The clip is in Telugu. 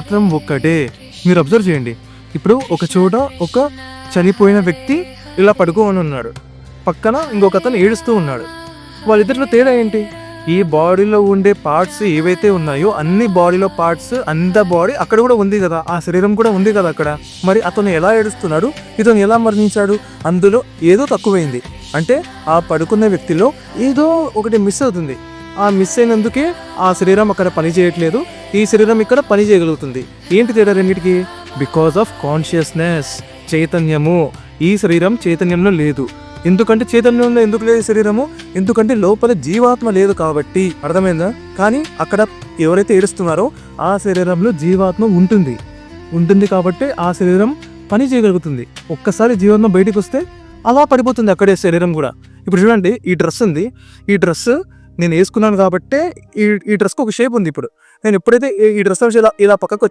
మాత్రం ఒక్కటే. మీరు అబ్జర్వ్ చేయండి. ఇప్పుడు ఒక చోట ఒక చనిపోయిన వ్యక్తి ఇలా పడుకోని ఉన్నాడు, పక్కన ఇంకొక అతను ఏడుస్తూ ఉన్నాడు. వాళ్ళిద్దరిలో తేడా ఏంటి? ఈ బాడీలో ఉండే పార్ట్స్ ఏవైతే ఉన్నాయో అన్ని బాడీలో పార్ట్స్, అంత బాడీ అక్కడ కూడా ఉంది కదా, ఆ శరీరం కూడా ఉంది కదా అక్కడ. మరి అతను ఎలా ఏడుస్తున్నాడు, ఇతను ఎలా మరణించాడు? అందులో ఏదో తక్కువైంది. అంటే ఆ పడుకున్న వ్యక్తిలో ఏదో ఒకటి మిస్ అవుతుంది. ఆ మిస్ అయినందుకే ఆ శరీరం అక్కడ పని చేయట్లేదు, ఈ శరీరం ఇక్కడ పని చేయగలుగుతుంది. ఏంటి తేడా రెండింటికి? బికాస్ ఆఫ్ కాన్షియస్నెస్, చైతన్యము. ఈ శరీరం చైతన్యంలో లేదు. ఎందుకంటే చైతన్యంలో ఎందుకు లేదు శరీరము? ఎందుకంటే లోపల జీవాత్మ లేదు కాబట్టి. అర్థమైందా? కానీ అక్కడ ఎవరైతే ఏడుస్తున్నారో ఆ శరీరంలో జీవాత్మ ఉంటుంది కాబట్టి ఆ శరీరం పని చేయగలుగుతుంది. ఒక్కసారి జీవాత్మ బయటికి వస్తే అలా పడిపోతుంది అక్కడే శరీరం కూడా. ఇప్పుడు చూడండి, ఈ డ్రెస్ ఉంది, ఈ డ్రెస్ నేను వేసుకున్నాను కాబట్టి ఈ డ్రెస్కి ఒక షేప్ ఉంది. ఇప్పుడు నేను ఎప్పుడైతే ఈ డ్రెస్ ఇలా పక్కకు